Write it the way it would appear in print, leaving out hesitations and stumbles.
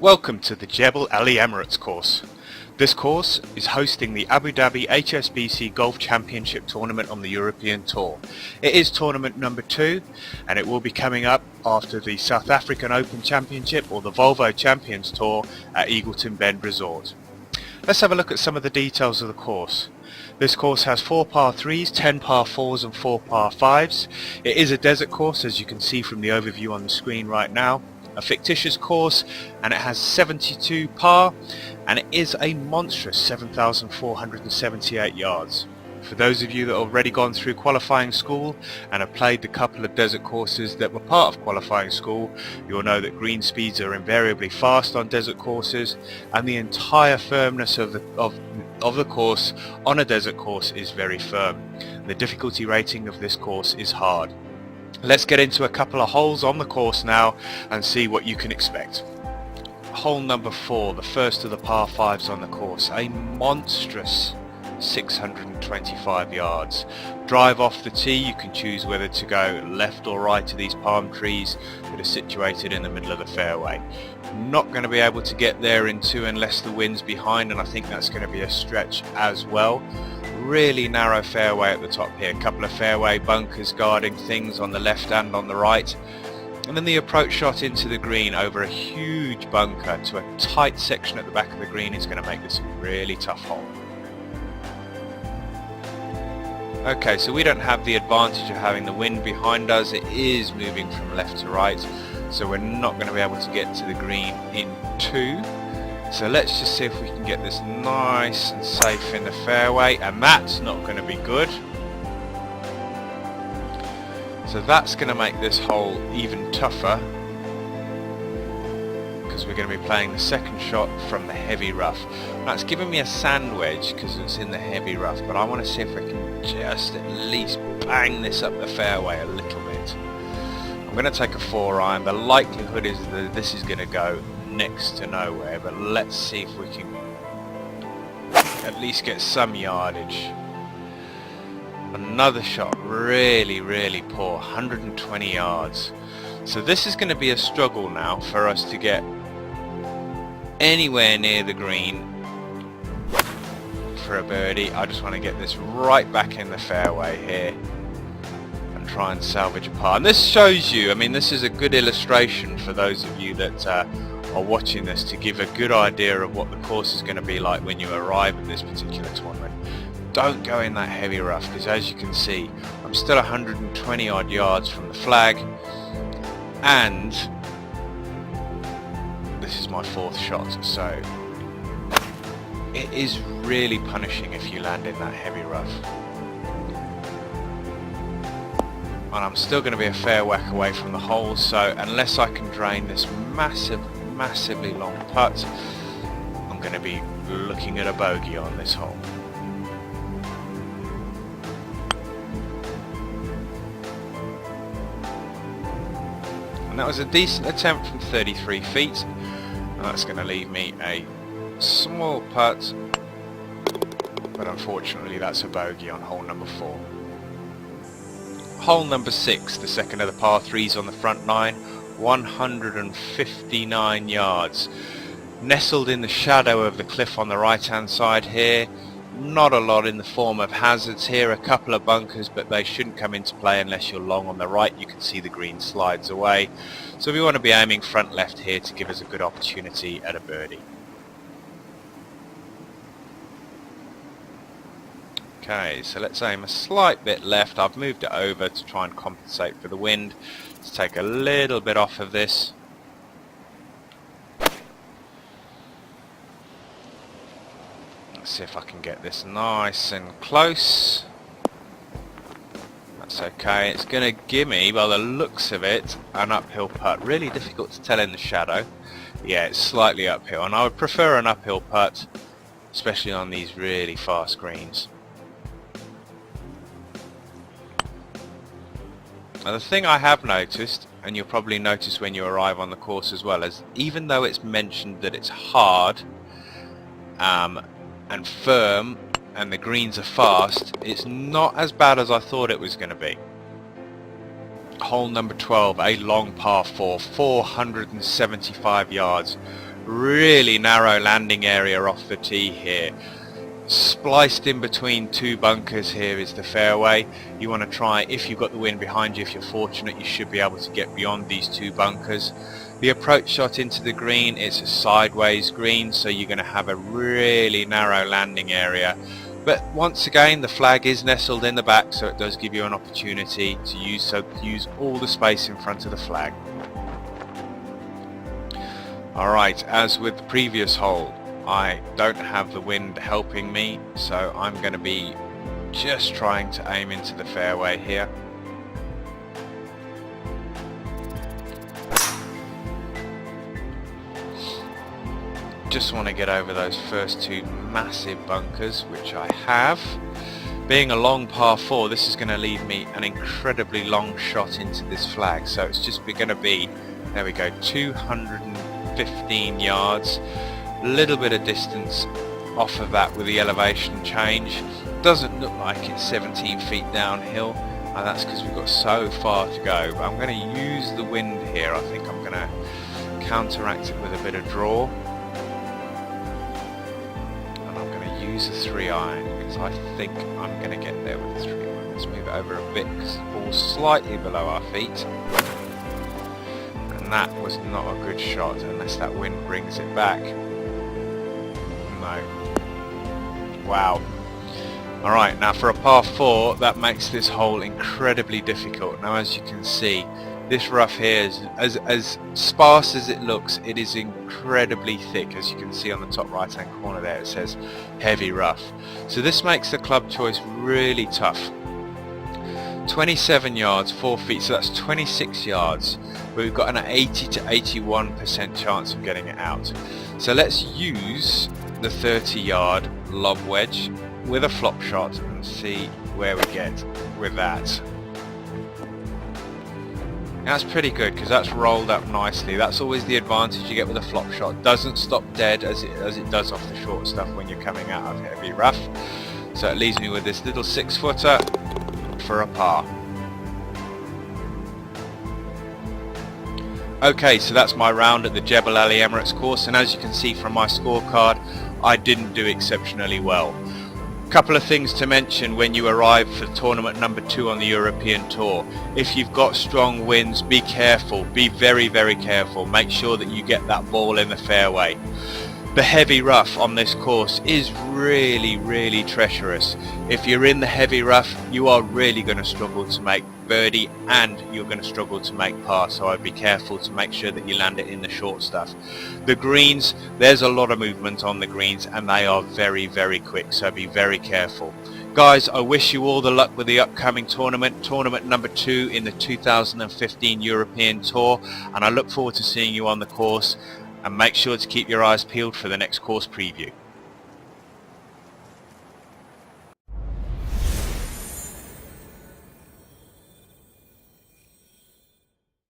Welcome to the Jebel Emirates course. This course is hosting the Abu Dhabi HSBC Golf Championship Tournament on the European Tour. It is tournament number 2 and it will be coming up after the South African Open Championship or the Volvo Champions Tour at Eagleton Bend Resort. Let's have a look at some of the details of the course. This course has 4 par 3s, 10 par 4s and 4 par 5s. It is a desert course, as you can see from the overview on the screen right now. A fictitious course, and it has 72 par, and it is a monstrous 7,478 yards. For those of you that have already gone through qualifying school and have played the couple of desert courses that were part of qualifying school, you'll know that green speeds are invariably fast on desert courses, and the entire firmness of the course on a desert course is very firm. The difficulty rating of this course is hard. Let's get into a couple of holes on the course now and see what you can expect. Hole number 4, the first of the par 5s on the course, a monstrous 625 yards. Drive off the tee, you can choose whether to go left or right to these palm trees that are situated in the middle of the fairway. Not going to be able to get there in 2 unless the wind's behind, and I think that's going to be a stretch as well. Really narrow fairway at the top here, a couple of fairway bunkers guarding things on the left and on the right, and then the approach shot into the green over a huge bunker to a tight section at the back of the green is going to make this a really tough hole. Okay, so we don't have the advantage of having the wind behind us. It is moving from left to right, so we're not going to be able to get to the green in 2. So let's just see if we can get this nice and safe in the fairway, and that's not going to be good. So that's going to make this hole even tougher, because we're going to be playing the second shot from the heavy rough. Now it's giving me a sand wedge because it's in the heavy rough, but I want to see if I can just at least bang this up the fairway a little bit. I'm going to take a 4-iron. The likelihood is that this is going to go next to nowhere, but let's see if we can at least get some yardage. Another shot, really poor, 120 yards. So this is going to be a struggle now for us to get anywhere near the green for a birdie. I just want to get this right back in the fairway here and try and salvage a par. And this shows you, I mean, this is a good illustration for those of you that are watching this, to give a good idea of what the course is going to be like when you arrive at this particular tournament. Don't go in that heavy rough, because as you can see, I'm still 120 odd yards from the flag, and this is my 4th shot, so it is really punishing if you land in that heavy rough. And I'm still going to be a fair whack away from the hole, so unless I can drain this massively long putt, I'm going to be looking at a bogey on this hole. And that was a decent attempt from 33 feet, and that's going to leave me a small putt, but unfortunately that's a bogey on hole number 4. Hole number 6, the second of the par 3s on the front 9, 159 yards. Nestled in the shadow of the cliff on the right hand side here. Not a lot in the form of hazards here, a couple of bunkers, but they shouldn't come into play unless you're long on the right. You can see the green slides away. So we want to be aiming front left here to give us a good opportunity at a birdie. Okay, so let's aim a slight bit left. I've moved it over to try and compensate for the wind. Let's take a little bit off of this. Let's see if I can get this nice and close. That's okay. It's going to give me, by the looks of it, an uphill putt. Really difficult to tell in the shadow. Yeah, it's slightly uphill, and I would prefer an uphill putt, especially on these really fast greens. Now the thing I have noticed, and you'll probably notice when you arrive on the course as well, is even though it's mentioned that it's hard and firm and the greens are fast, it's not as bad as I thought it was going to be. hole number 12, a long par 4, 475 yards. Really narrow landing area off the tee here. Spliced in between two bunkers here is the fairway. You want to try, if you've got the wind behind you, if you're fortunate, you should be able to get beyond these two bunkers. The approach shot into the green, it's a sideways green, so you're going to have a really narrow landing area. But once again, the flag is nestled in the back, so it does give you an opportunity to use all the space in front of the flag. Alright, as with the previous hole, I don't have the wind helping me, so I'm going to be just trying to aim into the fairway here. Just want to get over those first two massive bunkers, which I have. Being a long par 4, this is going to lead me an incredibly long shot into this flag, so it's just going to be, there we go, 215 yards. A little bit of distance off of that with the elevation change. Doesn't look like it's 17 feet downhill, and that's because we've got so far to go. But I'm going to use the wind here. I think I'm going to counteract it with a bit of draw, and I'm going to use a 3-iron because I think I'm going to get there with a 3-iron. Let's move it over a bit because the ball's slightly below our feet. And that was not a good shot unless that wind brings it back. No. Wow. Alright, now for a par 4, that makes this hole incredibly difficult. Now as you can see, this rough here is as sparse as it looks, it is incredibly thick. As you can see on the top right hand corner there, it says heavy rough. So this makes the club choice really tough. 27 yards, 4 feet, so that's 26 yards, but we've got an 80 to 81% chance of getting it out. So let's use the 30-yard lob wedge with a flop shot and see where we get with that. That's pretty good because that's rolled up nicely. That's always the advantage you get with a flop shot. Doesn't stop dead as it does off the short stuff when you're coming out of heavy rough. So it leaves me with this little 6-footer for a par. Okay, so that's my round at the Jebel Emirates course, and as you can see from my scorecard, I didn't do exceptionally well. Couple of things to mention when you arrive for tournament number 2 on the European Tour. If you've got strong winds, be careful, be very, very careful. Make sure that you get that ball in the fairway. The heavy rough on this course is really, really treacherous. If you're in the heavy rough, you are really going to struggle to make birdie and you're going to struggle to make par, so I'd be careful to make sure that you land it in the short stuff. The greens, there's a lot of movement on the greens and they are very, very quick, so be very careful. Guys, I wish you all the luck with the upcoming tournament number 2 in the 2015 European Tour, and I look forward to seeing you on the course. And make sure to keep your eyes peeled for the next course preview.